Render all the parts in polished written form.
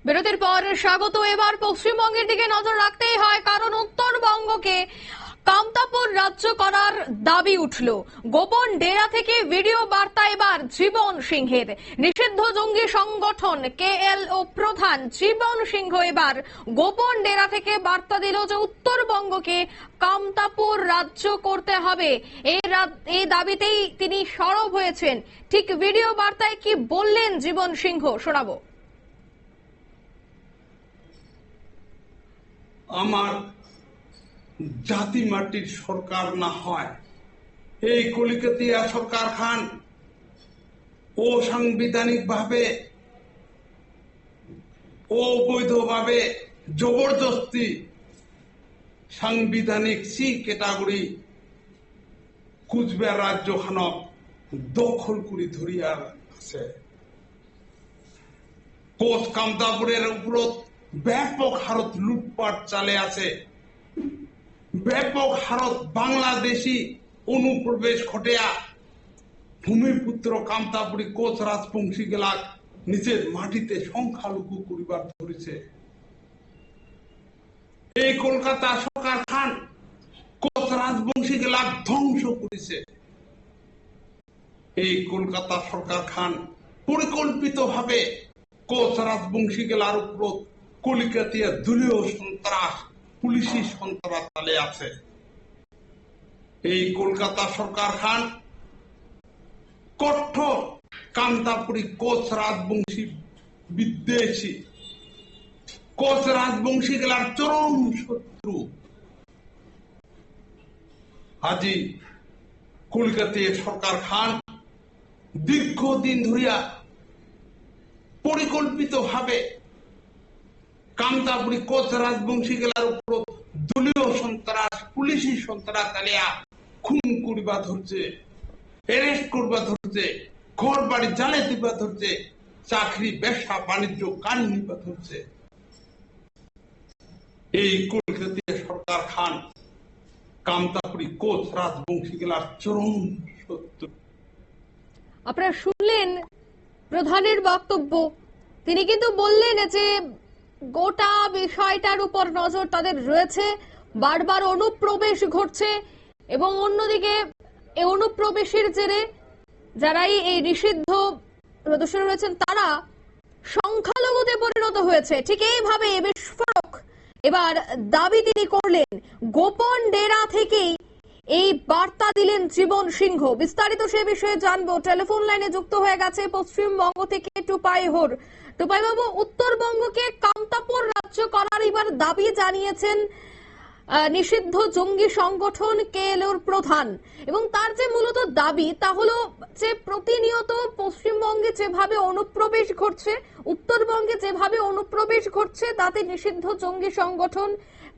বিরতির পর স্বাগত। এবার পশ্চিমবঙ্গের দিকে নজর রাখতেই হয়, কারণ উত্তরবঙ্গকে কামতাপুর রাজ্য করার দাবি উঠল। গোপন ডেরা থেকে ভিডিও বার্তা এবার জীবন সিংহের। নিষিদ্ধ জঙ্গি সংগঠন কেএলও প্রধান জীবন সিংহ এবার গোপন ডেরা থেকে বার্তা দিল যে উত্তরবঙ্গকে কামতাপুর রাজ্য করতে হবে। এই দাবিতেই তিনি সরব হয়েছেন। ঠিক ভিডিও বার্তায় কি বললেন জীবন সিংহ শোনাবো। আমার জাতি মাটির সরকার না হয় এই কলিকাতিয়া সরকার খান অসাংবিধানিক ভাবে অবৈধভাবে জবরদস্তি সাংবিধানিক সি ক্যাটাগরি কুচবিহার রাজ্য খানক দখল করে ধরিয়ার আছে। কোচ কামতাপুরের উপর ব্যাপক হারত লুটপাট চালে আছে। ব্যাপক হারত বাংলাদেশি অনুপ্রবেশ ঘটিয়া ভূমিপুত্র কামতাপুরী কোচ রাজবংশী গেলাক নিজের মাটিতে সংখ্যালঘু করিবার ধরেছে। এই কলকাতা সরকার খান কোচ রাজবংশী গেলাক ধ্বংস করেছে। এই কলকাতা সরকার খান পরিকল্পিত ভাবে কোচ রাজবংশী গেলার উপর কলিকাতিয়া দলীয় সন্ত্রাস পুলিশি সন্ত্রাস চালে আছে। এই কলকাতা সরকার খান কঠোর কামতাপুরী কোচ রাজবংশী বিদ্বেষী, কোচ রাজবংশী গেলার চরম শত্রু। আজি কলকাতিয়া সরকার খান দীর্ঘদিন ধরিয়া পরিকল্পিত ভাবে কামতাপুরী কোচ রাজবংশী গেলার উপর দলীয় সন্ত্রাস পুলিশি সন্ত্রাস চালিয়া খুন করিবা ধরছে, অ্যারেস্ট করবা ধরছে, ঘর বাড়ি জ্বালে দিবা ধরছে, চাকরি ব্যবসা বাণিজ্য কান নিবা ধরছে। এই কলকাতিয়া সরকার খান কামতাপুরী কোচ রাজবংশী গেলার চরম শত্রু। আপনারা শুনলেন প্রধানের বক্তব্য। তিনি কিন্তু বললেন যে গোটা বিষয়টার উপর নজর তাদের রয়েছে, বারবার অনুপ্রবেশ ঘটছে এবং অন্যদিকে এই অনুপ্রবেশের জেরে যারাই এই নিষিদ্ধ প্রদর্শনে রয়েছেন তারা সংখ্যালঘুতে পরিণত হয়েছে। ঠিক এইভাবে বিস্ফোরক এবার দাবি তিনি করলেন। গোপন ডেরা থেকেই এই বার্তা দিলেন জীবন সিংহ। বিস্তারিত সে বিষয়ে জানবো। টেলিফোন লাইনে যুক্ত হয়ে গেছে পশ্চিমবঙ্গ থেকে টুপাই হোর। টুপাই বাবু, উত্তরবঙ্গকে কামতাপুর রাজ্য করার এবার দাবি জানিয়েছেন নিষিদ্ধ জঙ্গি সংগঠন কেএলওর প্রধান, এবং তার যে মূলত দাবি তা হলো যে প্রতিনিয়ত পশ্চিমবঙ্গে যেভাবে অনুপ্রবেশ ঘটছে, উত্তরবঙ্গে যেভাবে অনুপ্রবেশ ঘটছে, তাতে নিষিদ্ধ জঙ্গি সংগঠন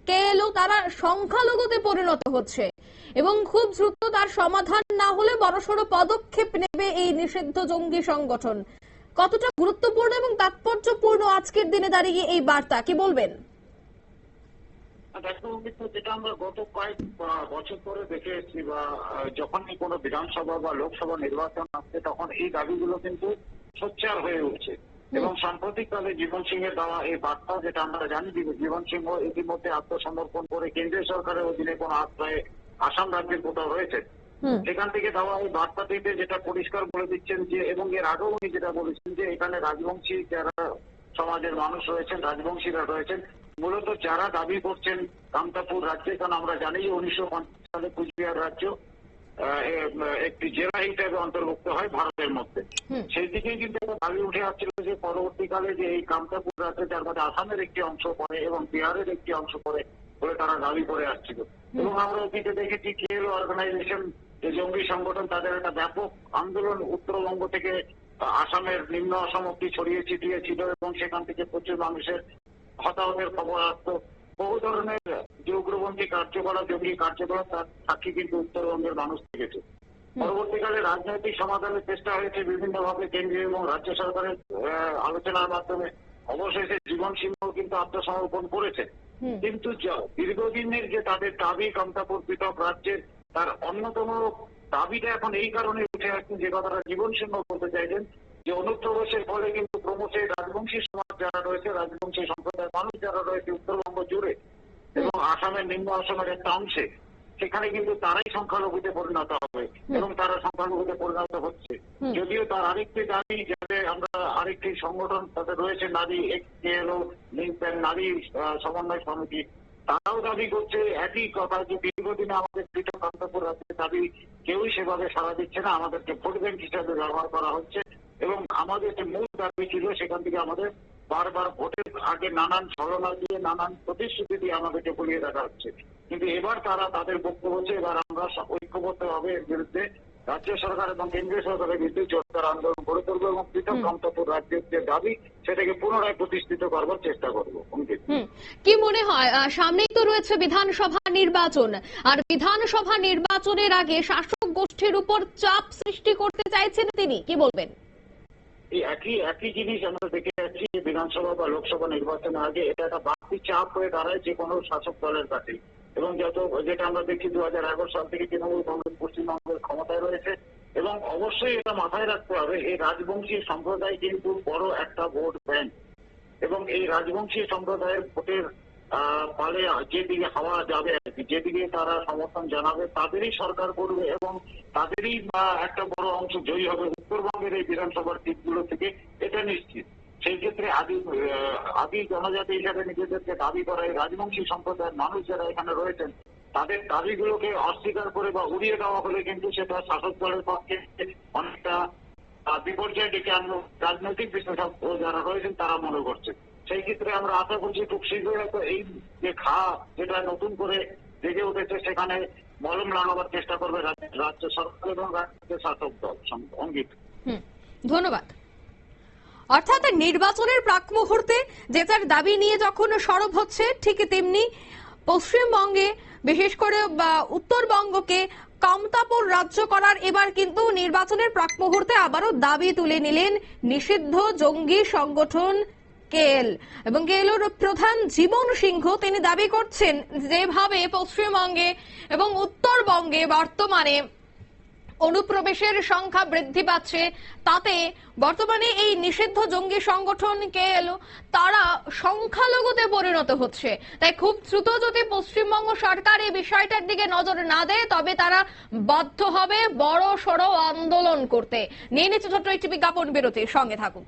কেএলও তারা সংখ্যালঘুতে পরিণত হচ্ছে এবং খুব দ্রুত তার সমাধান না হলে বড়সড় পদক্ষেপ নেবে এই নিষিদ্ধ জঙ্গি সংগঠন। কতটা গুরুত্বপূর্ণ এবং তাৎপর্যপূর্ণ আজকের দিনে দাঁড়িয়ে এই বার্তা, কি বলবেন? যেটা আমরা গত কয়েক বছর ধরে দেখে এসেছি, বা যখনই কোনো বিধানসভা বা লোকসভা নির্বাচন আসছে তখন এই দাবিগুলো কিন্তু সোচ্চার হয়ে উঠছে। এবং সাম্প্রতিককালে জীবন সিংহের দেওয়া এই বার্তা, যেটা আমরা জানি জীবন সিংহ ইতিমধ্যে আত্মসমর্পণ করে কেন্দ্রীয় সরকারের অধীনে কোন আশ্রয়ে আসাম রাজ্যের কোথাও রয়েছে, সেখান থেকে দেওয়া এই বার্তাটিতে যেটা পরিষ্কার বলে দিচ্ছেন যে, এবং এর আগেও উনি যেটা বলেছেন যে এখানে রাজবংশী যারা সমাজের মানুষ রয়েছেন, রাজবংশীরা রয়েছেন, মূলত যারা দাবি করছেন কামতাপুর রাজ্যে, কারণ আমরা জানি 1950 সালে কুচবিহার রাজ্য একটি জেলা হিসেবে অন্তর্ভুক্ত হয় ভারতের মধ্যে। সেই দিকেই কিন্তু দাবি উঠে আসছিল যে পরবর্তীকালে যে এই কামতাপুর রাজ্যে, যার মধ্যে আসামের একটি অংশ পড়ে এবং বিহারের একটি অংশ পড়ে বলে তারা দাবি করে আসছিল। এবং আমরা অতীতে দেখেছি কেএলও অর্গানাইজেশন, যে জঙ্গি সংগঠন, তাদের একটা ব্যাপক আন্দোলন উত্তরবঙ্গ থেকে আসামের নিম্ন অসম অব্দি ছড়িয়ে ছিটিয়ে ছিল এবং সেখান থেকে প্রচুর মানুষের হতাহতের খবর আসতো। বহু ধরনের যে উগ্রপন্থী কার্যকলাপ, জঙ্গি কার্যকলাপ, তার সাক্ষী কিন্তু উত্তরবঙ্গের মানুষ থেকেছে। পরবর্তীকালে রাজনৈতিক সমাধানের চেষ্টা হয়েছে বিভিন্নভাবে কেন্দ্রীয় এবং রাজ্য সরকারের আলোচনার মাধ্যমে। অবশেষে জীবন সিংহ কিন্তু আত্মসমর্পণ করেছে। কিন্তু দীর্ঘদিনের যে তাদের দাবি কামতাপুর পৃথক রাজ্যের, তার অন্যতম দাবিটা এখন এই কারণে উঠে আসছে, যে কথাটা জীবন সিংহ বলতে চাইছেন, যে অনুপ্রবেশের ফলে কিন্তু ক্রমশ রাজবংশী সমাজ যারা রয়েছে, রাজবংশী সম্প্রদায়ের মানুষ যারা রয়েছে উত্তরবঙ্গ জুড়ে এবং আসামের নিম্ন আসামের একটা অংশে, সেখানে কিন্তু তারাই সংখ্যালঘুতে পরিণত হবে এবং তারা সংখ্যালঘুতে পরিণত হচ্ছে। যদিও তার আরেকটি দাবি, যাতে আমরা আরেকটি সংগঠন তাদের রয়েছে নারী এক্সএলও লিঙ্কপ্যান নারী সমন্বয় সমিতি, তারাও দাবি করছে একই কথা, যে দীর্ঘদিনে আমাদের পৃথক কান্তপুর রাজ্যের দাবি কেউই সেভাবে সাড়া দিচ্ছে না, আমাদেরকে ভোট ব্যাংক হিসাবে ব্যবহার করা হচ্ছে এবং আমাদের যে মূল দাবি ছিল সেখান থেকে আমাদের বারবার ভোটের আগে নানান ছলনা দিয়ে নানান প্রতিশ্রুতি দিয়ে আমাদেরকে ভুলিয়ে দেখা হচ্ছে। কিন্তু এবার তারা তাদের বক্তব্য হচ্ছে এবার আমরা ঐক্যবদ্ধ হবে এর বিরুদ্ধে, রাজ্য সরকার এবং কেন্দ্রীয় সরকারের বিরুদ্ধে জোরদার আন্দোলন গড়ে তুলবো এবং পৃথক কান্তপুর রাজ্যের যে দাবি সেটাকে পুনরায় প্রতিষ্ঠিত করবার চেষ্টা করবো। কি মনে হয়, সামনেই তো রয়েছে বিধানসভা নির্বাচন, আর বিধানসভা নির্বাচনের আগে শাসক গোষ্ঠীর উপর চাপ সৃষ্টি করতে চাইছেন তিনি, কি বলবেন? এই একই জিনিস আমরা দেখে যাচ্ছি, বিধানসভা বা লোকসভা নির্বাচনের আগে এটা একটা বাড়তি চাপ হয়ে দাঁড়ায় যে কোনো শাসক দলের কাছে। এবং যেটা আমরা দেখছি 2011 সাল থেকে তৃণমূল কংগ্রেস পশ্চিমবঙ্গের ক্ষমতায় রয়েছে এবং অবশ্যই এটা মাথায় রাখতে হবে, এই রাজবংশী সম্প্রদায় কিন্তু বড় একটা ভোট ব্যাংক এবং এই রাজবংশী সম্প্রদায়ের ভোটের ফলে যেদিকে হাওয়া যাবে আর কি, যেদিকে তারা সমর্থন জানাবে তাদেরই সরকার করবে এবং তাদেরই একটা বড় অংশ জয়ী হবে উত্তরবঙ্গের এই বিধানসভার সিটগুলো থেকে, এটা নিশ্চিত। সেই ক্ষেত্রে আদি জনজাতি হিসাবে নিজেদেরকে দাবি করা এই রাজবংশী সম্প্রদায়ের মানুষ যারা এখানে রয়েছেন, তাদের দাবিগুলোকে অস্বীকার করে বা উড়িয়ে দেওয়া হলে কিন্তু সেটা শাসক দলের পক্ষে অনেকটা বিপর্যয় ডেকে আনলো রাজনৈতিক বিশেষজ্ঞ যারা রয়েছেন তারা মনে করছে। সেই ক্ষেত্রে আমরা আশা করছি খুব শীঘ্রই হয়তো এই যে যেটা নতুন করে জেগে উঠেছে সেখানে মলম লাগাবার চেষ্টা করবে রাজ্য সরকার এবং রাজ্যের শাসক দল। অঙ্কিত, ধন্যবাদ। অর্থাৎ নির্বাচনের প্রাক মুহূর্তে যে তার দাবি নিয়ে যখন সরব হচ্ছে, ঠিক তেমনি পশ্চিমবঙ্গে বিশেষ করে উত্তরবঙ্গকে কামতাপুর রাজ্য করার এবার কিন্তু নির্বাচনের প্রাক মুহূর্তে আবারও দাবি তুলে নিলেন নিষিদ্ধ জঙ্গি সংগঠন কেএল এবং কেএলর প্রধান জীবন সিংহ। তিনি দাবি করছেন যেভাবে পশ্চিমবঙ্গে এবং উত্তরবঙ্গে বর্তমানে অনুপ্রবেশের সংখ্যা বৃদ্ধি পাচ্ছে, তাতে বর্তমানে এই নিষিদ্ধ জঙ্গি সংগঠন কেএল তারা সংখ্যালঘুতে পরিণত হচ্ছে। তাই খুব দ্রুত যদি পশ্চিমবঙ্গ সরকার এই বিষয়টার দিকে নজর না দেয় তবে তারা বাধ্য হবে বড় সড় আন্দোলন করতে। নিয়ে নিচ্ছে ছোট্ট একটি বিজ্ঞাপন বিরতির সঙ্গে থাকুন।